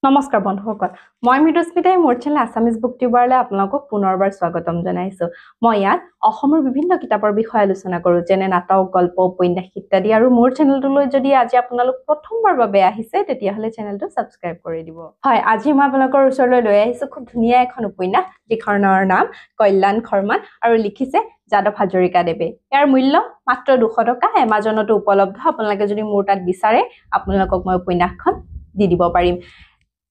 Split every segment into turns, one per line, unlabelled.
নমস্কাৰ বন্ধুসকল মই মৃদুস্মিতাই মোৰ চেনেল আছামিজ বুক টিউবাৰলৈ আপোনালোকক পুনৰবাৰ স্বাগতম জনাইছো মই ইয়াত অসমৰ বিভিন্ন কিতাপৰ বিষয়ে আলোচনা কৰো যেনে নাটক গল্প উপন্যাস ইত্যাদি আৰু মোৰ চেনেলটোলৈ যদি আজি আপোনালোক প্ৰথমবাৰ বাবে আহিছে তেতিয়াহলে চেনেলটো সাবস্ক্ৰাইব কৰি দিব হয় আজি মই আপোনালোকৰ ওচৰলৈ লৈ আহিছো খুব ধুনীয়া এখন উপন্যাস যিখনৰ নাম কল্যাণ খৰমান আৰু লিখিছে যাদৱ হাজৰিকা দেৱে ইয়াৰ মূল্য মাত্ৰ 200 টকা এমাজনতো উপলব্ধ আপোনালোকে যদি মোৰ তাত বিচাৰে আপোনালোকক মই উপন্যাসখন দি দিব পাৰিম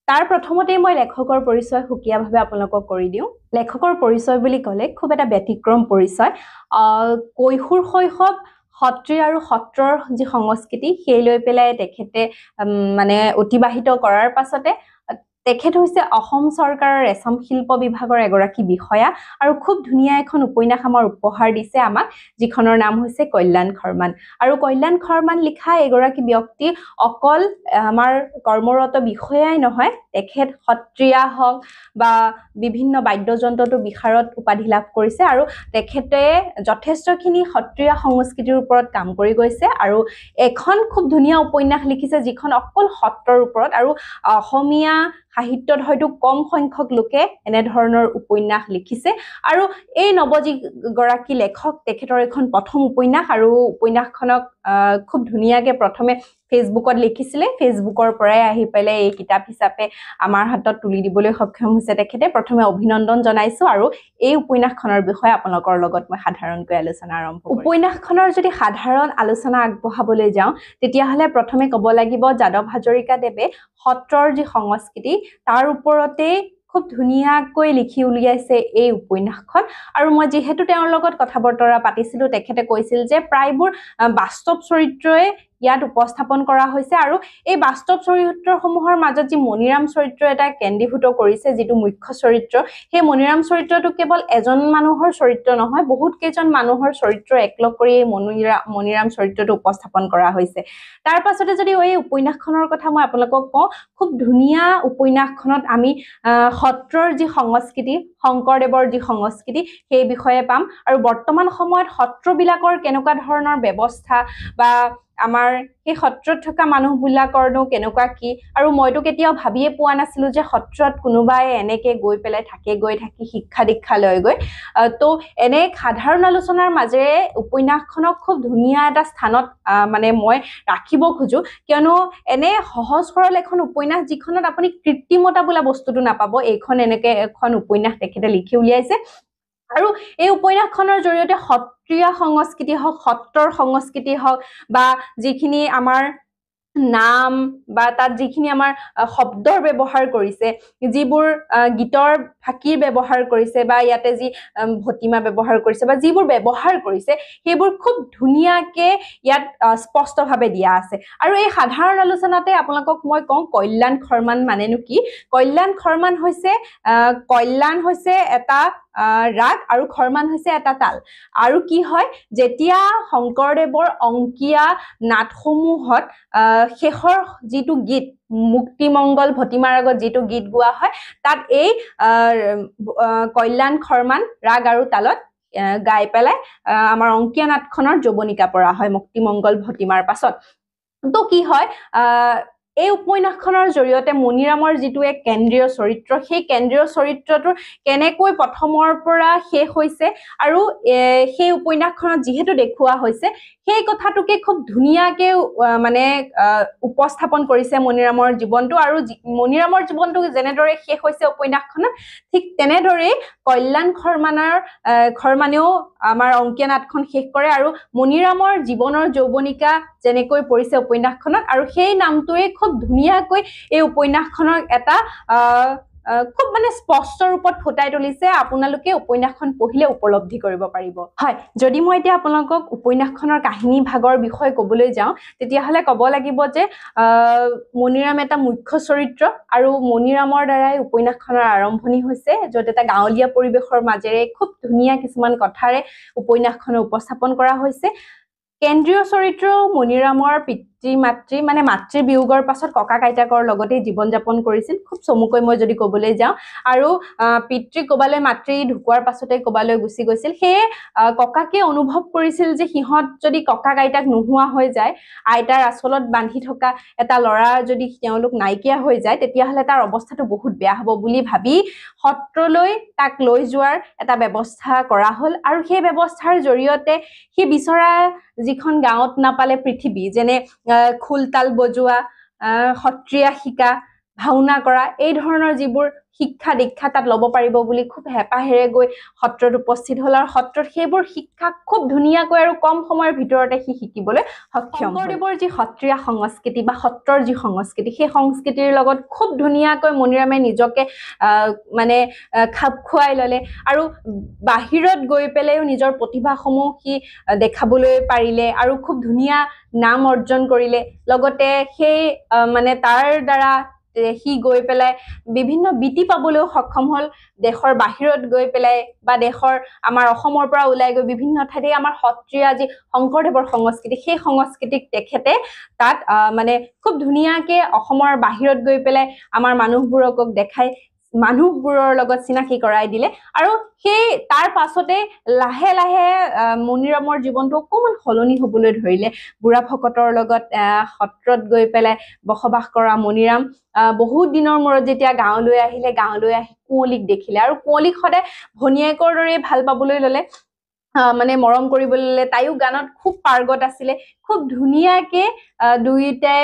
তাৰ প্ৰথমতে মই লেখকৰ পৰিচয় হুকিয়াভাৱে আপোনালোকক কৰি দিওঁ লেখকৰ পৰিচয় বুলি ক'লে খুব এটা ব্যতিক্ৰম পৰিচয় কৈশোৰ শৈশৱ সত্ৰীয়া আৰু সত্ৰৰ যি সংস্কৃতি সেই লৈ পেলাই তেখেতে মানে অতিবাহিত কৰাৰ পাছতে তেখেত হৈছে অসম চৰকাৰৰ ৰেশম শিল্প বিভাগৰ এগৰাকী বিষয়া আৰু খুব ধুনীয়া এখন উপন্যাস আমাৰ উপহাৰ দিছে আমাক যিখনৰ নাম হৈছে কল্যাণ খৰমান আৰু কল্যাণ খৰমান লিখা এগৰাকী ব্যক্তি অকল আমাৰ কৰ্মৰত বিষয়াই নহয় তেখেত সত্ৰীয়া হওক বা বিভিন্ন বাদ্যযন্ত্ৰটো বিশাৰদ উপাধি লাভ কৰিছে আৰু তেখেতে যথেষ্টখিনি সত্ৰীয়া সংস্কৃতিৰ ওপৰত কাম কৰি গৈছে আৰু এখন খুব ধুনীয়া উপন্যাস লিখিছে যিখন অকল সত্ৰৰ ওপৰত আৰু অসমীয়া সাহিত্যত হয়তো কম সংখ্যক লোকে এনে ধৰণৰ উপন্যাস লিখিছে আৰু এই নৱজী গৰাকী লেখক তেখেতৰ এখন প্ৰথম উপন্যাস আৰু উপন্যাসখনক খুব ধুনীয়াকৈ প্ৰথমে ফেসবুকত লিখিছিলে ফেসবুকৰ পৰাই আহি পেলে এই কিতাপ হিচাপে আমাৰ হাতত তুলি দিবলৈ সক্ষম হৈছে তেখেতে প্ৰথমে অভিনন্দন জনাইছো আৰু এই উপন্যাসখনৰ বিষয়ে আপোনালোকৰ লগত মই সাধাৰণকৈ আলোচনা আৰম্ভ কৰিম উপন্যাসখনৰ যদি সাধাৰণ আলোচনা আগবঢ়াবলৈ যাওঁ তেতিয়াহলে প্ৰথমে ক'ব লাগিব যাদৱ হাজৰিকা দেৱে সত্ৰৰ যি সংস্কৃতি তাৰ ওপৰতে খুব ধুনীয়াকৈ লিখি উলিয়াইছে এই উপন্যাসখন আৰু মই যেহেতু তেওঁৰ লগত কথা বতৰা পাতিছিলো তেখেতে কৈছিল যে প্ৰায়বোৰ বাস্তৱ চৰিত্ৰয়ে ইয়াত উপস্থাপন কৰা হৈছে আৰু এই বাস্তৱ চৰিত্ৰসমূহৰ মাজত যি মনিৰাম চৰিত্ৰ এটা কেন্দ্ৰীভূত কৰিছে যিটো মুখ্য চৰিত্ৰ সেই মনিৰাম চৰিত্ৰটো কেৱল এজন মানুহৰ চৰিত্ৰ নহয় বহুত কেইজন মানুহৰ চৰিত্ৰ একলগ কৰি এই মনিৰাম চৰিত্ৰটো উপস্থাপন কৰা হৈছে তাৰ পাছতে যদি এই উপন্যাসখনৰ কথা মই আপোনালোকক কওঁ খুব ধুনীয়া উপন্যাসখনত আমি সত্ৰৰ যি সংস্কৃতি শংকৰদেৱৰ যি সংস্কৃতি সেই বিষয়ে পাম আৰু বৰ্তমান সময়ত সত্ৰবিলাকৰ কেনেকুৱা ধৰণৰ ব্যৱস্থা বা আমাৰ সেই সত্ৰত থকা মানুহবিলাকৰনো কেনেকুৱা কি আৰু মইতো কেতিয়াও ভাবিয়ে পোৱা নাছিলো যে সত্ৰত কোনোবাই এনেকে গৈ পেলাই থাকি শিক্ষা দীক্ষা লৈ গৈ তো এনে সাধাৰণ আলোচনাৰ মাজেৰে উপন্যাসখনক খুব ধুনীয়া এটা স্থানত মানে মই ৰাখিব খোজো কিয়নো এনে সহজ সৰল এখন উপন্যাস যিখনত আপুনি কৃত্ৰিমতা বোলা বস্তুটো নাপাব এইখন এনেকে এখন উপন্যাস তেখেতে লিখি উলিয়াইছে আৰু এই উপন্যাসখনৰ জৰিয়তে সত্ৰীয়া সংস্কৃতি হওক সত্ৰৰ সংস্কৃতি হওক বা যিখিনি আমাৰ নাম বা তাত যিখিনি আমাৰ শব্দৰ ব্যৱহাৰ কৰিছে যিবোৰ গীতৰ ফাঁকিৰ ব্যৱহাৰ কৰিছে বা ইয়াতে যি ভতিমা ব্যৱহাৰ কৰিছে বা যিবোৰ ব্যৱহাৰ কৰিছে সেইবোৰ খুব ধুনীয়াকৈ ইয়াত স্পষ্টভাৱে দিয়া আছে আৰু এই সাধাৰণ আলোচনাতে আপোনালোকক মই কওঁ কল্যাণ খৰমান মানেনো কি কল্যাণ খৰমান হৈছে কল্যাণ হৈছে এটা ৰাগ আৰু খৰমান হৈছে এটা তাল আৰু কি হয় যেতিয়া শংকৰদেৱৰ অংকীয়া নাটসমূহত শেষৰ যিটো গীত মুক্তিমংগল ভতিমাৰ আগত যিটো গীত গোৱা হয় তাত এই কল্যাণ খৰমান ৰাগ আৰু তালত গাই পেলাই আমাৰ অংকীয়া নাটখনৰ যৱনিকা পৰা হয় মুক্তিমংগল ভতিমাৰ পাছত তো কি হয় এই উপন্যাসখনৰ জৰিয়তে মনিৰামৰ যিটো এক কেন্দ্ৰীয় চৰিত্ৰ সেই কেন্দ্ৰীয় চৰিত্ৰটোৰ কেনেকৈ প্ৰথমৰ পৰা শেষ হৈছে আৰু সেই উপন্যাসখনত যিহেতু দেখুওৱা হৈছে সেই কথাটোকে খুব ধুনীয়াকৈ মানে উপস্থাপন কৰিছে মনিৰামৰ জীৱনটো আৰু মনিৰামৰ জীৱনটো যেনেদৰে শেষ হৈছে উপন্যাসখনত ঠিক তেনেদৰেই কল্যাণ খৰমানেও আমাৰ অংকীয়া নাটখন শেষ কৰে আৰু মনিৰামৰ জীৱনৰ যৌৱনিকা যেনেকৈ পৰিছে উপন্যাসখনত আৰু সেই নামটোৱে খুব ধুনীয়াকৈ এই উপন্যাসখনৰ এটা খুব মানে স্পষ্ট ৰূপত ফুটাই তুলিছে আপোনালোকে উপন্যাসখন পঢ়িলে উপলব্ধি কৰিব পাৰিব হয় যদি মই এতিয়া আপোনালোকক উপন্যাসখনৰ কাহিনী ভাগৰ বিষয়ে ক'বলৈ যাওঁ তেতিয়াহ'লে ক'ব লাগিব যে মনিৰাম এটা মুখ্য চৰিত্ৰ আৰু মনিৰামৰ দ্বাৰাই উপন্যাসখনৰ আৰম্ভণি হৈছে য'ত এটা গাঁৱলীয়া পৰিৱেশৰ মাজেৰে খুব ধুনীয়া কিছুমান কথাৰে উপন্যাসখনৰ উপস্থাপন কৰা হৈছে কেন্দ্ৰীয় চৰিত্ৰ মনিৰামৰ মাতৃ মানে মাতৃৰ বিয়োগৰ পাছত ককা আইতাকৰ লগতে জীৱন যাপন কৰিছিল খুব চমুকৈ মই যদি ক'বলৈ যাওঁ আৰু পিতৃ ক'বালৈ মাতৃ ঢুকুৱাৰ পাছতে ক'বালৈ গুচি গৈছিল সেয়ে ককাকে অনুভৱ কৰিছিল যে সিহঁত যদি ককা আইতাক নোহোৱা হৈ যায় আইতাৰ আচলত বান্ধি থকা এটা ল'ৰা যদি তেওঁলোক নাইকিয়া হৈ যায় তেতিয়াহ'লে তাৰ অৱস্থাটো বহুত বেয়া হ'ব বুলি ভাবি সত্ৰলৈ তাক লৈ যোৱাৰ এটা ব্যৱস্থা কৰা হ'ল আৰু সেই ব্যৱস্থাৰ জৰিয়তে সি বিচৰা যিখন গাঁৱত নাপালে পৃথিৱী যেনে খোলতাল বজোৱা সত্ৰীয়া শিকা ভাওনা কৰা এই ধৰণৰ যিবোৰ শিক্ষা দীক্ষা তাত ল'ব পাৰিব বুলি খুব হেঁপাহেৰে গৈ সত্ৰত উপস্থিত হ'ল আৰু সত্ৰত সেইবোৰ শিক্ষা খুব ধুনীয়াকৈ আৰু কম সময়ৰ ভিতৰতে সি শিকিবলৈ সক্ষম হ'ল শংকৰদেৱৰ যি সত্ৰীয়া সংস্কৃতি বা সত্ৰৰ যি সংস্কৃতি সেই সংস্কৃতিৰ লগত খুব ধুনীয়াকৈ মণিৰামে নিজকে মানে খাপ খুৱাই ল'লে আৰু বাহিৰত গৈ পেলাইও নিজৰ প্ৰতিভাসমূহ সি দেখাবলৈ পাৰিলে আৰু খুব ধুনীয়া নাম অৰ্জন কৰিলে লগতে সেই মানে তাৰ দ্বাৰা সি গৈ পেলাই বিভিন্ন বৃত্তি পাবলৈও সক্ষম হ'ল দেশৰ বাহিৰত গৈ পেলাই বা দেশৰ আমাৰ অসমৰ পৰা ওলাই গৈ বিভিন্ন ঠাইতে আমাৰ সত্ৰীয়া যি শংকৰদেৱৰ সংস্কৃতি সেই সংস্কৃতিক তেখেতে তাত মানে খুব ধুনীয়াকে অসমৰ বাহিৰত গৈ পেলাই আমাৰ মানুহবোৰক দেখাই মানুহবোৰৰ লগত চিনাকি কৰাই দিলে আৰু সেই তাৰ পাছতে লাহে লাহে মণিৰামৰ জীৱনটো অকণমান সলনি হ'বলৈ ধৰিলে বুঢ়া ভকতৰ লগত সত্ৰত গৈ পেলাই বসবাস কৰা মণিৰাম বহুত দিনৰ মূৰত যেতিয়া গাঁৱলৈ আহিলে গাঁৱলৈ আহি কুঁৱলীক দেখিলে আৰু কুঁৱলীক সদায় ভনীয়েকৰ দৰে ভাল পাবলৈ ল'লে মানে মৰম কৰিবলৈ ল'লে তাইও গানত খুব পাৰ্গত আছিলে খুব ধুনীয়াকে দুইটাই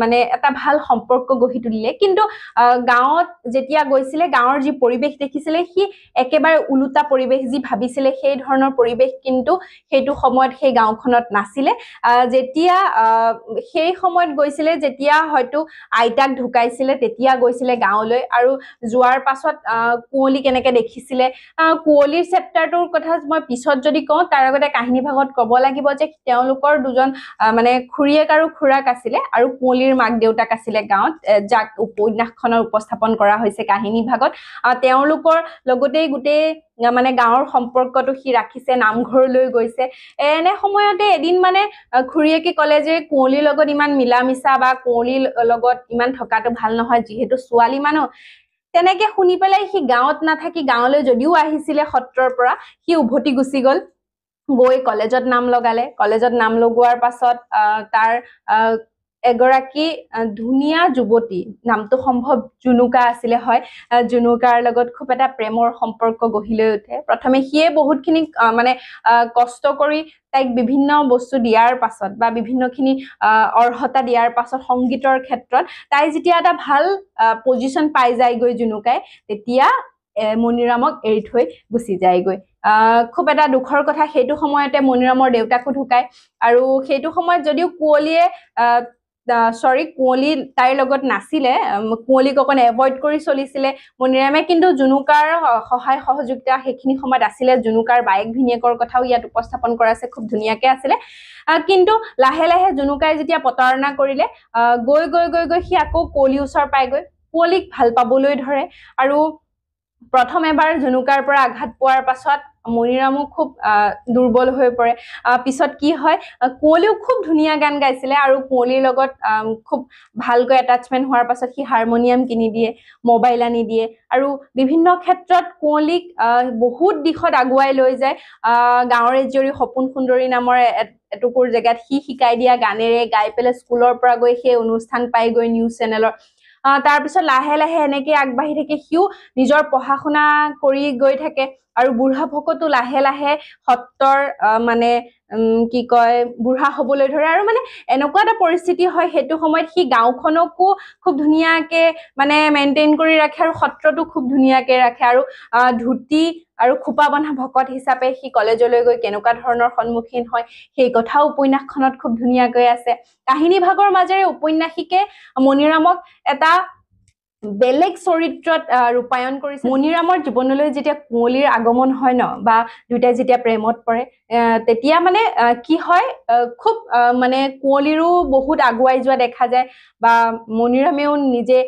মানে এটা ভাল সম্পৰ্ক গঢ়ি তুলিলে কিন্তু গাঁৱত যেতিয়া গৈছিলে গাঁৱৰ যি পৰিৱেশ দেখিছিলে সি একেবাৰে উলুটা পৰিৱেশ যি ভাবিছিলে সেই ধৰণৰ পৰিৱেশ কিন্তু সেইটো সময়ত সেই গাঁওখনত নাছিলে যেতিয়া সেই সময়ত গৈছিলে যেতিয়া হয়তো আইতাক ঢুকাইছিলে তেতিয়া গৈছিলে গাঁৱলৈ আৰু যোৱাৰ পাছত কুঁৱলী কেনেকে দেখিছিলে কুঁৱলীৰ চেপ্টাৰটোৰ কথা মই পিছত যদি কওঁ তাৰ আগতে কাহিনী ভাগত ক'ব লাগিব যে তেওঁলোকৰ দুজন মানে খুৰীয়েক আৰু খুৰাক আছিলে আৰু কুঁৱলীৰ মাক দেউতাক আছিলে গাঁৱত যাক উপন্যাসখনৰ উপস্থাপন কৰা হৈছে কাহিনী ভাগত তেওঁলোকৰ লগতেই গোটেই মানে গাঁৱৰ সম্পৰ্কটো সি ৰাখিছে নামঘৰলৈ গৈছে এনে সময়তে এদিন মানে খুৰীয়েকে ক'লে যে কুঁৱলীৰ লগত ইমান মিলা মিছা বা কুঁৱলীৰ লগত ইমান থকাটো ভাল নহয় যিহেতু ছোৱালী মানুহ তেনেকে শুনি পেলাই সি গাঁৱত নাথাকি গাঁৱলৈ যদিও আহিছিলে সত্ৰৰ পৰা সি উভতি গুচি গ'ল গৈ কলেজত নাম লগালে কলেজত নাম লগোৱাৰ পাছত তাৰ এগৰাকী ধুনীয়া যুৱতী নামটো সম্ভৱ জুনুকা আছিলে হয় জুনুকাৰ লগত খুব এটা প্ৰেমৰ সম্পৰ্ক গঢ়ি লৈ উঠে প্ৰথমে সিয়ে বহুতখিনি মানে কষ্ট কৰি তাইক বিভিন্ন বস্তু দিয়াৰ পাছত বা বিভিন্নখিনি অৰ্হতা দিয়াৰ পাছত সংগীতৰ ক্ষেত্ৰত তাই যেতিয়া এটা ভাল পজিশ্যন পাই যায়গৈ জুনুকাই তেতিয়া মণিৰামক এৰি থৈ গুচি যায়গৈ খুব এটা দুখৰ কথা সেইটো সময়তে মণিৰামৰ দেউতাকো ঢুকায় আৰু সেইটো সময়ত যদিও কুঁৱলীয়ে কুঁৱলী তাইৰ লগত নাছিলে কুঁৱলীক অকণ এভইড কৰি চলিছিলে মণিৰামে কিন্তু জুনুকাৰ সহায় সহযোগিতা সেইখিনি সময়ত আছিলে জুনুকাৰ বায়েক ভিনীয়েকৰ কথাও ইয়াত উপস্থাপন কৰা আছে খুব ধুনীয়াকে আছিলে কিন্তু লাহে লাহে জুনুকাই যেতিয়া প্ৰতাৰণা কৰিলে গৈ গৈ গৈ গৈ সি আকৌ কুঁৱলীৰ ওচৰ পাইগৈ কুঁৱলীক ভাল পাবলৈ ধৰে আৰু প্ৰথম এবাৰ জুনুকাৰ পৰা আঘাত পোৱাৰ পাছত মণিৰামো খুব দুৰ্বল হৈ পৰে পিছত কি হয় কুঁৱলীও খুব ধুনীয়া গান গাইছিলে আৰু কুঁৱলীৰ লগত খুব ভালকৈ এটাচমেণ্ট হোৱাৰ পাছত সি হাৰমনিয়াম কিনি দিয়ে মোবাইল আনি দিয়ে আৰু বিভিন্ন ক্ষেত্ৰত কুঁৱলীক বহুত দিশত আগুৱাই লৈ যায় গাঁৱৰে জীয়ৰী সপোন সুন্দৰী নামৰ এটুকুৰ জেগাত সি শিকাই দিয়া গানেৰে গাই পেলাই স্কুলৰ পৰা গৈ সেই অনুষ্ঠান পাইগৈ নিউজ চেনেলৰ তাৰপিছত লাহে লাহে এনেকে আগবাঢ়ি থাকে সিও নিজৰ পঢ়া শুনা কৰি গৈ থাকে আৰু বুঢ়া ভকতো লাহে লাহে সত্ৰৰ মানে কি কয় বুঢ়া হ'বলৈ ধৰে আৰু মানে এনেকুৱা এটা পৰিস্থিতি হয় সেইটো সময়ত সি গাঁওখনকো খুব ধুনীয়াকে মানে মেইনটেইন কৰি ৰাখে আৰু সত্ৰটো খুব ধুনীয়াকে ৰাখে আৰু ধুতি আৰু খোপা বন্ধা ভকত হিচাপে সি কলেজলৈ গৈ কেনেকুৱা ধৰণৰ সন্মুখীন হয় সেই কথাও উপন্যাসখনত খুব ধুনীয়াকৈ আছে কাহিনী ভাগৰ মাজেৰে উপন্যাসিকে মণিৰামক এটা বেলেগ চৰিত্ৰত ৰূপায়ণ কৰিছে মণিৰামৰ জীৱনলৈ যেতিয়া কুঁৱলীৰ আগমন হয় ন বা দুইটাই যেতিয়া প্ৰেমত পৰে তেতিয়া মানে কি হয় খুব মানে কুঁৱলীৰো বহুত আগুৱাই যোৱা দেখা যায় বা মণিৰামেও নিজে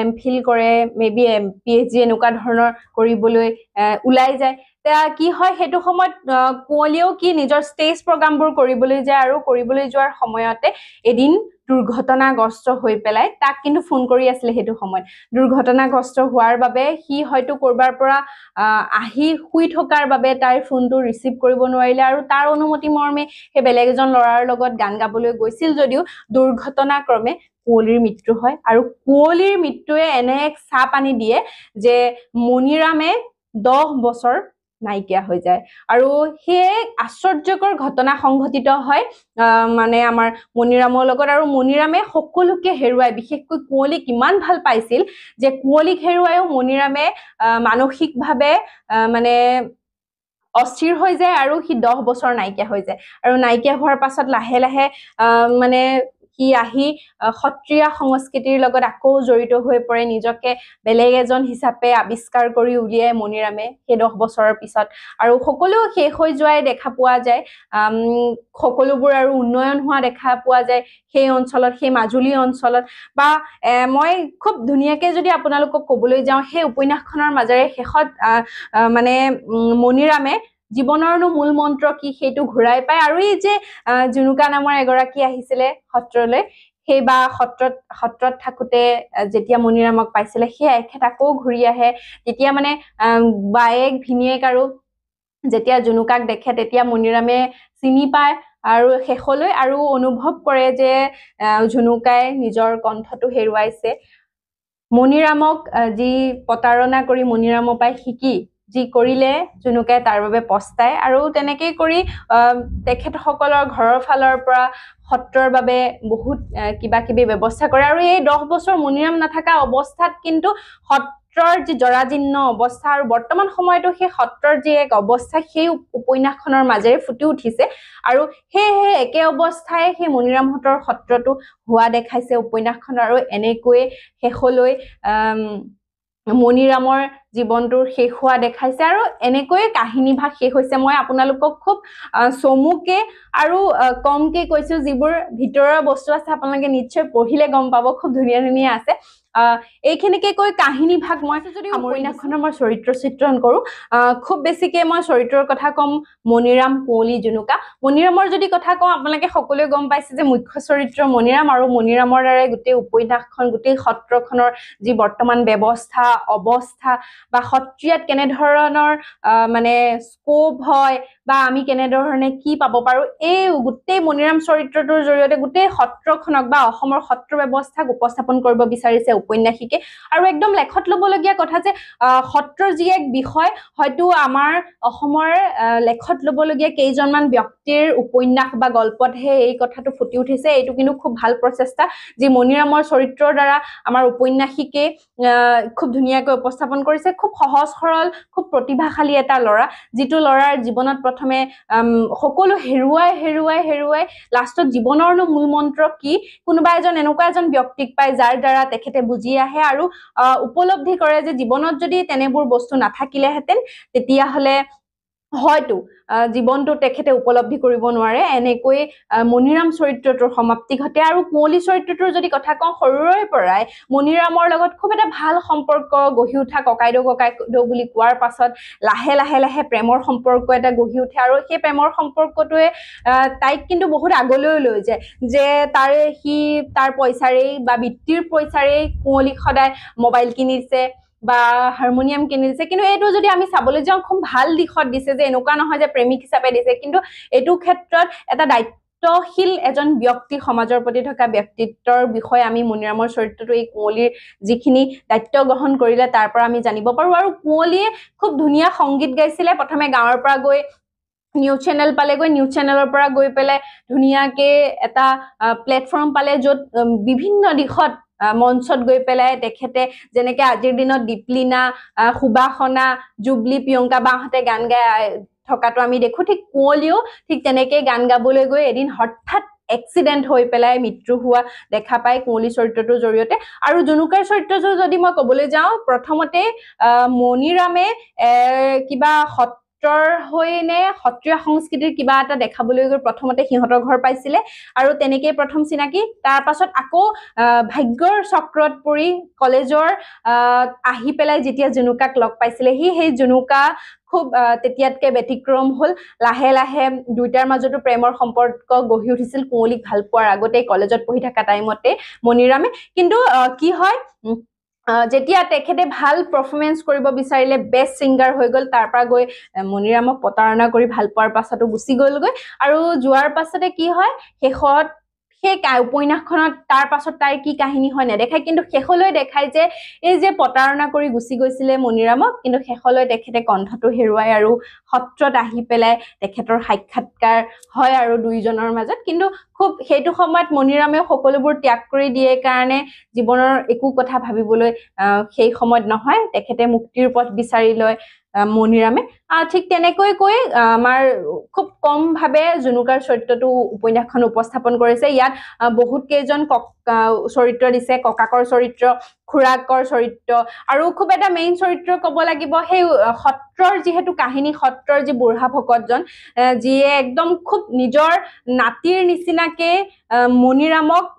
এমফিল কৰে মেবি PhD এনেকুৱা ধৰণৰ কৰিবলৈ ওলাই যায় কি হয় সেইটো সময়ত কুঁৱলীয়েও কি নিজৰ ষ্টেজ প্ৰগ্ৰামবোৰ কৰিবলৈ যায় আৰু কৰিবলৈ যোৱাৰ সময়তে এদিন দুৰ্ঘটনাগ্ৰস্ত হৈ পেলাই তাক কিন্তু ফোন কৰি আছিলে সেইটো সময়ত দুৰ্ঘটনাগ্ৰস্ত হোৱাৰ বাবে সি হয়তো কৰবাৰ পৰা আহি শুই থকাৰ বাবে তাই ফোনটো ৰিসিভ কৰিব নোৱাৰিলে আৰু তাৰ অনুমতি মৰ্মে হে বেলেগ এজন ল'ৰাৰ লগত গান গাবলৈ গৈছিল যদিও দুৰ্ঘটনাক্ৰমে কুঁৱলীৰ মৃত্যু হয় আৰু কুঁৱলীৰ মৃত্যুৱে এনে এক চাপ আনি দিয়ে যে মণিৰামে 10 বছৰ নাইকিয়া হৈ যায় আৰু সেই আশ্চৰ্যকৰ ঘটনা সংঘটিত হয় মানে আমাৰ মণিৰামৰ লগত আৰু মণিৰামে সকলোকে হেৰুৱাই বিশেষকৈ কুঁৱলীক ইমান ভাল পাইছিল যে কুঁৱলীক হেৰুৱায়ও মণিৰামে মানসিকভাৱে মানে অস্থিৰ হৈ যায় আৰু সি 10 বছৰ নাইকিয়া হৈ যায় আৰু নাইকিয়া হোৱাৰ পাছত লাহে লাহে মানে সি আহি সত্ৰীয়া সংস্কৃতিৰ লগত আকৌ জড়িত হৈ পৰে নিজকে বেলেগ এজন হিচাপে আৱিষ্কাৰ কৰি উলিয়ায় মণিৰামে সেই 10 বছৰৰ পিছত আৰু সকলো শেষ হৈ যোৱাই দেখা পোৱা যায় সকলোবোৰ আৰু উন্নয়ন হোৱা দেখা পোৱা যায় সেই অঞ্চলত সেই মাজুলী অঞ্চলত বা মই খুব ধুনীয়াকৈ যদি আপোনালোকক ক'বলৈ যাওঁ সেই উপন্যাসখনৰ মাজেৰে শেষত মানে মণিৰামে জীৱনৰনো মূল মন্ত্ৰ কি সেইটো ঘূৰাই পায় আৰু এই যে জুনুকা নামৰ এগৰাকী আহিছিলে সত্ৰলৈ সেই বা সত্ৰত থাকোতে যেতিয়া মণিৰামক পাইছিলে সেই এখেত আকৌ ঘূৰি আহে তেতিয়া মানে বায়েক ভিনিয়েক আৰু যেতিয়া জুনুকাক দেখে তেতিয়া মণিৰামে চিনি পায় আৰু শেষলৈ আৰু অনুভৱ কৰে যে জুনুকাই নিজৰ কণ্ঠটো হেৰুৱাইছে মণিৰামক যি প্ৰতাৰণা কৰি মণিৰামৰ পাই শিকি যি কৰিলে জুনুকাই তাৰ বাবে পস্তায় আৰু তেনেকৈ কৰি তেখেতসকলৰ ঘৰৰ ফালৰ পৰা সত্ৰৰ বাবে বহুত কিবা কিবি ব্যৱস্থা কৰে আৰু এই 10 বছৰ মণিৰাম নাথাকা অৱস্থাত কিন্তু সত্ৰৰ যি জৰাজীৰ্ণ অৱস্থা আৰু বৰ্তমান সময়তো সেই সত্ৰৰ যি এক অৱস্থা সেই উপন্যাসখনৰ মাজেৰে ফুটি উঠিছে আৰু সেয়েহে একে অৱস্থাই সেই মণিৰামহঁতৰ সত্ৰটো হোৱা দেখাইছে উপন্যাসখন আৰু এনেকৈয়ে শেষলৈ মণিৰামৰ জীৱনটোৰ শেষ হোৱা দেখাইছে আৰু এনেকৈয়ে কাহিনী ভাগ শেষ হৈছে মই আপোনালোকক খুব চমুকে আৰু কমকে কৈছো যিবোৰ ভিতৰৰ বস্তু আছে আপোনালোকে নিশ্চয় পঢ়িলে গম পাব খুব ধুনীয়া ধুনীয়া আছে এইখিনিকে কৈ কাহিনী ভাগ মই যদি উপন্যাসখনৰ মই চৰিত্ৰ চিত্ৰণ কৰো খুব বেছিকে মই চৰিত্ৰৰ কথা কম মণিৰাম কুঁৱলী জুনুকা মণিৰামৰ যদি কথা কওঁ আপোনালোকে সকলোৱে গম পাইছে যে মুখ্য চৰিত্ৰ মণিৰাম আৰু মণিৰামৰ দ্বাৰাই গোটেই উপন্যাসখন গোটেই সত্ৰখনৰ যি বৰ্তমান ব্যৱস্থা অৱস্থা বা সত্ৰীয়াত কেনেধৰণৰ মানে স্কোপ হয় বা আমি কেনেধৰণে কি পাব পাৰো এই গোটেই মণিৰাম চৰিত্ৰটোৰ জৰিয়তে গোটেই সত্ৰখনক বা অসমৰ সত্ৰ ব্যৱস্থাক উপস্থাপন কৰিব বিচাৰিছে উপন্যাসিকে আৰু একদম লেখত ল'বলগীয়া কথা যে সত্ৰৰ যি এক বিষয় হয়তো আমাৰ অসমৰ লেখত ল'বলগীয়া কেইজনমান ব্যক্তিৰ উপন্যাস বা গল্পতহে এই কথাটো ফুটি উঠিছে এইটো কিন্তু খুব ভাল প্ৰচেষ্টা যি মণিৰামৰ চৰিত্ৰৰ দ্বাৰা আমাৰ উপন্যাসিকে খুব ধুনীয়াকৈ উপস্থাপন কৰিছে খুব সহজ সৰল খুব প্ৰতিভাশালী এটা ল'ৰা যিটো ল'ৰাৰ জীৱনত প্ৰথমে সকলো হেৰুৱাই লাষ্টত জীৱনৰনো মূল মন্ত্ৰ কি কোনোবা এজন এনেকুৱা এজন ব্যক্তিক পায় যাৰ দ্বাৰা তেখেতে বুজি আহে আৰু উপলব্ধি কৰে যে জীৱনত যদি তেনেবোৰ বস্তু নাথাকিলেহেঁতেন তেতিয়াহ'লে হয়তো জীৱনটো তেখেতে উপলব্ধি কৰিব নোৱাৰে এনেকৈ মণিৰাম চৰিত্ৰটোৰ সমাপ্তি ঘটে আৰু কুঁৱলী চৰিত্ৰটোৰ যদি কথা কওঁ সৰুৰে পৰাই মণিৰামৰ লগত খুব এটা ভাল সম্পৰ্ক গঢ়ি উঠা ককাইদেউ বুলি কোৱাৰ পাছত লাহে লাহে প্ৰেমৰ সম্পৰ্ক এটা গঢ়ি উঠে আৰু সেই প্ৰেমৰ সম্পৰ্কটোৱে তাইক কিন্তু বহুত আগলৈ লৈ যায় যে তাৰ পইচাৰেই বা বৃত্তিৰ পইচাৰেই কুঁৱলীক সদায় মোবাইল কিনিছে বা হাৰমনিয়াম কিনি দিছে কিন্তু এইটো যদি আমি চাবলৈ যাওঁ খুব ভাল দিশত দিছে যে এনেকুৱা নহয় যে প্ৰেমিক হিচাপে দিছে কিন্তু এইটো ক্ষেত্ৰত এটা দায়িত্বশীল এজন ব্যক্তি সমাজৰ প্ৰতি থকা ব্যক্তিত্বৰ বিষয়ে আমি মণিৰামৰ চৰিত্ৰটো এই কুঁৱলীৰ যিখিনি দায়িত্ব গ্ৰহণ কৰিলে তাৰ পৰা আমি জানিব পাৰো আৰু কুঁৱলীয়ে খুব ধুনীয়া সংগীত গাইছিলে প্ৰথমে গাঁৱৰ পৰা গৈ নিউজ চেনেল পালেগৈ নিউজ চেনেলৰ পৰা গৈ পেলাই ধুনীয়াকে এটা প্লেটফৰ্ম পালে য'ত বিভিন্ন দিশত মঞ্চত গৈ পেলাই তেখেতে যেনেকে আজিৰ দিনত দীপলিনা সুবাসনা জুবলি প্ৰিয়ংকা বাহঁতে গান গাই থকাটো আমি দেখো ঠিক কুঁৱলীও ঠিক তেনেকে গান গাবলৈ গৈ এদিন হঠাৎ এক্সিডেন্ট হৈ পেলাই মৃত্যু হোৱা দেখা পায় কুঁৱলী চৰিত্ৰটোৰ জৰিয়তে আৰু জুনুকাৰ চৰিত্ৰটো যদি মই ক'বলৈ যাওঁ প্ৰথমতে মণিৰামে কিবা সত্ৰৰ হৈ নে সত্ৰীয়া সংস্কৃতিৰ কিবা এটা দেখাবলৈ গৈ প্ৰথমতে সিহঁতৰ ঘৰ পাইছিলে আৰু তেনেকেই প্ৰথম চিনাকি তাৰ পাছত আকৌ ভাগ্যৰ চক্ৰত পৰি কলেজৰ আহি পেলাই যেতিয়া জুনুকাক লগ পাইছিলে সেই জুনুকা খুব তেতিয়াতকে ব্যতিক্ৰম হল লাহে লাহে দুইটাৰ মাজতো প্ৰেমৰ সম্পৰ্ক গঢ়ি উঠিছিল কুঁৱলীক ভাল পোৱাৰ আগতে কলেজত পঢ়ি থকা টাইমতে মণিৰামে কিন্তু কি হয় যেতিয়া তেখেতে ভাল পাৰফৰ্মেন্স কৰিব বিচাৰিলে বেষ্ট সিংগাৰ হৈ গল তাৰ পৰা গৈ মণিৰামক প্ৰতাৰণা কৰি ভাল পোৱাৰ পাছতো গুচি গলগৈ আৰু যোৱাৰ পাছতে কি হয় শেষত সেই উপন্যাসখনত তাৰ পাছত তাইৰ কি কাহিনী হয় নেদেখায় কিন্তু শেষলৈ দেখায় যে এই যে প্ৰতাৰণা কৰি গুচি গৈছিলে মণিৰামক কিন্তু শেষলৈ তেখেতে কণ্ঠটো হেৰুৱাই আৰু সত্ৰত আহি পেলাই তেখেতৰ সাক্ষাৎকাৰ হয় আৰু দুইজনৰ মাজত কিন্তু খুব সেইটো সময়ত মণিৰামেও সকলোবোৰ ত্যাগ কৰি দিয়ে কাৰণে জীৱনৰ একো কথা ভাবিবলৈ সেই সময়ত নহয় তেখেতে মুক্তিৰ পথ বিচাৰি লয় মণিৰামে ঠিক তেনেকৈ কৈ আমাৰ খুব কম ভাৱে জুনুকাৰ চৰিত্ৰটো উপন্যাসখন উপস্থাপন কৰিছে ইয়াত বহুত কেইজন চৰিত্ৰ দিছে ককাকৰ চৰিত্ৰ খুৰাকৰ চৰিত্ৰ আৰু খুব এটা মেইন চৰিত্ৰ ক'ব লাগিব সেই সত্ৰৰ যিহেতু কাহিনী সত্ৰৰ যি বুঢ়া ভকতজন যিয়ে একদম খুব নিজৰ নাতিৰ নিচিনাকে মণিৰামক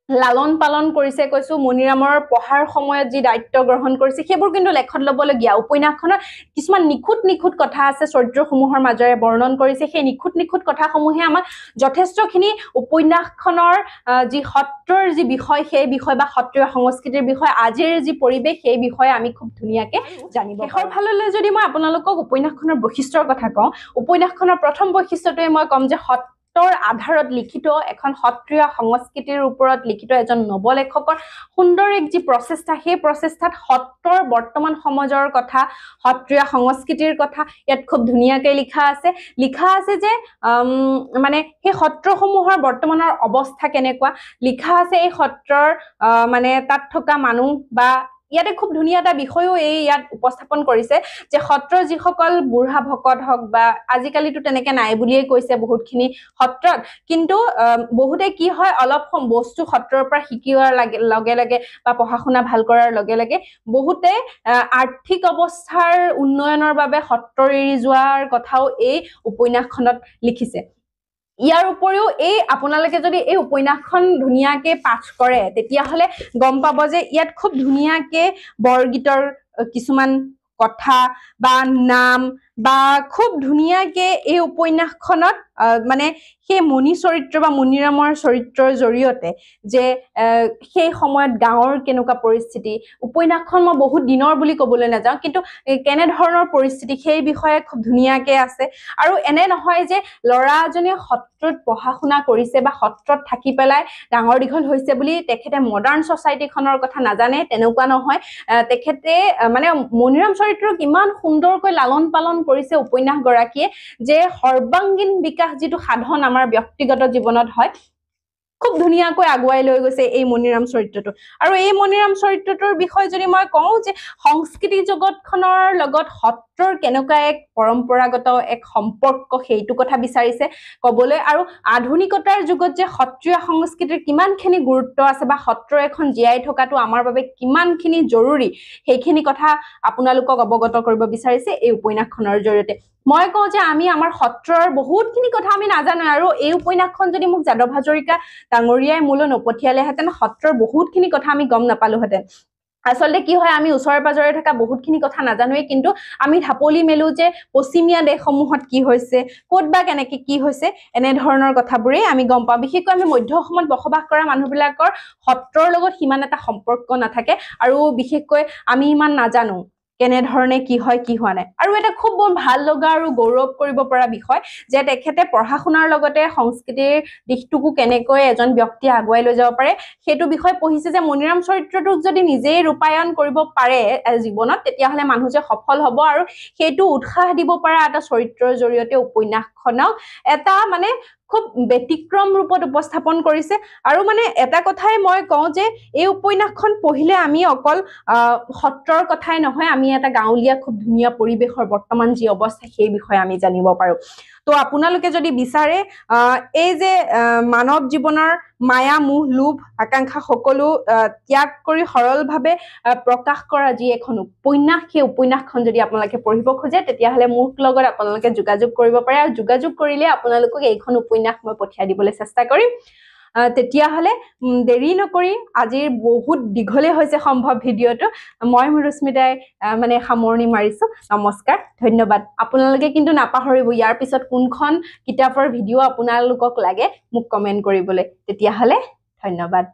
লালন পালন কৰিছে কৈছো মণিৰামৰ পঢ়াৰ সময়ত যি দায়িত্ব গ্ৰহণ কৰিছে সেইবোৰ কিন্তু লেখত ল'বলগীয়া উপন্যাসখনত কিছুমান নিখুঁত কথা আছে চৰিত্ৰসমূহৰ মাজেৰে বৰ্ণন কৰিছে সেই নিখুঁত কথাসমূহে আমাক যথেষ্টখিনি উপন্যাসখনৰ যি সত্ৰৰ যি বিষয় সেই বিষয় বা সত্ৰীয় সংস্কৃতিৰ বিষয় আজিৰ যি পৰিৱেশ সেই বিষয়ে আমি খুব ধুনীয়াকে জানিব শেষৰ ফাললৈ যদি মই আপোনালোকক উপন্যাসখনৰ বৈশিষ্ট্যৰ কথা কওঁ উপন্যাসখনৰ প্ৰথম বৈশিষ্ট্যটোৱে মই ক'ম যে সত্ৰৰ আধাৰত লিখিত এখন সত্ৰীয় সংস্কৃতিৰ ওপৰত লিখিত এজন নৱলেখকৰ সুন্দৰ এক যি প্ৰচেষ্টা সেই প্ৰচেষ্টাত সত্ৰৰ বৰ্তমান সমাজৰ কথা সত্ৰীয় সংস্কৃতিৰ কথা ইয়াত খুব ধুনীয়াকৈ লিখা আছে যে মানে সেই সত্ৰসমূহৰ বৰ্তমানৰ অৱস্থা কেনেকুৱা লিখা আছে এই সত্ৰৰ মানে তাত থকা মানুহ বা ইয়াতে খুব ধুনীয়া এটা বিষয়ও ইয়াত উপস্থাপন কৰিছে যে সত্ৰৰ যিসকল বুঢ়া ভকত হওক বা আজিকালিতো তেনেকে নাই বুলিয়ে কৈছে বহুতখিনি সত্ৰত কিন্তু বহুতে কি হয় অলপ বস্তু সত্ৰৰ পৰা শিকিওৱাৰ লগে লগে বা পঢ়া শুনা ভাল কৰাৰ লগে লগে বহুতে আৰ্থিক অৱস্থাৰ উন্নয়নৰ বাবে সত্ৰ এৰি যোৱাৰ কথাও এই উপন্যাসখনত লিখিছে ইয়াৰ উপৰিও আপোনালোকে যদি এই উপন্যাসখন ধুনীয়াকে পাঠ কৰে তেতিয়াহলে গম পাব যে ইয়াত খুব ধুনীয়াকে বৰগীতৰ কিছুমান কথা বা নাম বা খুব ধুনীয়াকে এই উপন্যাসখনত মানে সেই মণি চৰিত্ৰ বা মণিৰামৰ চৰিত্ৰৰ জৰিয়তে যে সেই সময়ত গাঁৱৰ কেনেকুৱা পৰিস্থিতি উপন্যাসখন মই বহুত দিনৰ বুলি ক'বলৈ নাযাওঁ কিন্তু কেনে ধৰণৰ পৰিস্থিতি সেই বিষয়ে খুব ধুনীয়াকে আছে আৰু এনে নহয় যে ল'ৰা এজনে সত্ৰত পঢ়া শুনা কৰিছে বা সত্ৰত থাকি পেলাই ডাঙৰ দীঘল হৈছে বুলি তেখেতে মডাৰ্ণ ছচাইটিখনৰ কথা নাজানে তেনেকুৱা নহয় তেখেতে মানে মণিৰাম চৰিত্ৰক ইমান সুন্দৰকৈ লালন পালন কৰিছে উপন্যাস গৰাকীয়ে যে সৰ্বাংগীন বিকাশ যিটো সাধন আমাৰ ব্যক্তিগত জীৱনত হয় খুব ধুনীয়াকৈ আগুৱাই লৈ গৈছে এই মণিৰাম চৰিত্ৰটো আৰু এই মণিৰাম চৰিত্ৰটোৰ বিষয়ে যদি মই কওঁ যে সংস্কৃতি জগতখনৰ লগত সত্ৰৰ কেনেকুৱা এক পৰম্পৰাগত এক সম্পৰ্ক সেইটো কথা বিচাৰিছে ক'বলৈ আৰু আধুনিকতাৰ যুগত যে সত্ৰীয় সংস্কৃতিৰ কিমানখিনি গুৰুত্ব আছে বা সত্ৰ এখন জীয়াই থকাটো আমাৰ বাবে কিমানখিনি জৰুৰী সেইখিনি কথা আপোনালোকক অৱগত কৰিব বিচাৰিছে এই উপন্যাসখনৰ জৰিয়তে মই কওঁ যে আমি আমাৰ সত্ৰৰ বহুতখিনি কথা আমি নাজানো আৰু এই উপন্যাসখন যদি মোক যাদৱ হাজৰিকা ডাঙৰীয়াই মোলৈ নপঠিয়ালেহেঁতেন সত্ৰৰ বহুতখিনি কথা আমি গম নাপালোহেঁতেন আচলতে কি হয় আমি ওচৰে পাজৰে থকা বহুতখিনি কথা নাজানোৱেই কিন্তু আমি ঢাপলি মেলো যে পশ্চিমীয়া দেশসমূহত কি হৈছে ক'ত বা কেনেকে কি হৈছে এনে ধৰণৰ কথাবোৰেই আমি গম পাওঁ বিশেষকৈ আমি মধ্য অসমত বসবাস কৰা মানুহবিলাকৰ সত্ৰৰ লগত সিমান এটা সম্পৰ্ক নাথাকে আৰু বিশেষকৈ আমি ইমান নাজানো কেনে ধৰণে কি হয় কি হোৱা নাই আৰু এটা খুব ভাল লগা আৰু গৌৰৱ কৰিব পৰা বিষয় যে তেখেতে পঢ়া শুনাৰ লগতে সংস্কৃতিৰ দিশটোকো কেনেকৈ এজন ব্যক্তিয়ে আগুৱাই লৈ যাব পাৰে সেইটো বিষয় পঢ়িছে যে মণিৰাম চৰিত্ৰটোক যদি নিজেই ৰূপায়ণ কৰিব পাৰে জীৱনত তেতিয়াহলে মানুহ যে সফল হ'ব আৰু সেইটো উৎসাহ দিব পৰা এটা চৰিত্ৰৰ জৰিয়তে উপন্যাসখনক এটা মানে খুব ব্যতিক্ৰম ৰূপত উপস্থাপন কৰিছে আৰু মানে এটা কথাই মই কওঁ যে এই উপন্যাসখন পঢ়িলে আমি অকল সত্ৰৰ কথাই নহয় আমি এটা গাঁৱলীয়া খুব ধুনীয়া পৰিৱেশৰ বৰ্তমান যি অৱস্থা সেই বিষয়ে আমি জানিব পাৰো তো আপোনালোকে যদি বিচাৰে এই যে মানৱ জীৱনৰ মায়া মোহ লোভ আকাংক্ষা সকলো ত্যাগ কৰি সৰলভাৱে প্ৰকাশ কৰা যি এখন উপন্যাস সেই উপন্যাসখন যদি আপোনালোকে পঢ়িব খোজে তেতিয়াহ'লে মোৰ লগত আপোনালোকে যোগাযোগ কৰিব পাৰে আৰু যোগাযোগ কৰিলে আপোনালোকক এইখন উপন্যাস মই পঠিয়াই দিবলৈ চেষ্টা কৰিম তেতিয়াহ'লে দেৰি নকৰি আজিৰ বহুত দীঘলে হৈছে সম্ভৱ ভিডিঅ'টো মই মৰুস্মিতাই মানে সামৰণি মাৰিছো নমস্কাৰ ধন্যবাদ আপোনালোকে কিন্তু নাপাহৰিব ইয়াৰ পিছত কোনখন কিতাপৰ ভিডিঅ' আপোনালোকক লাগে মোক কমেন্ট কৰিবলৈ তেতিয়াহ'লে ধন্যবাদ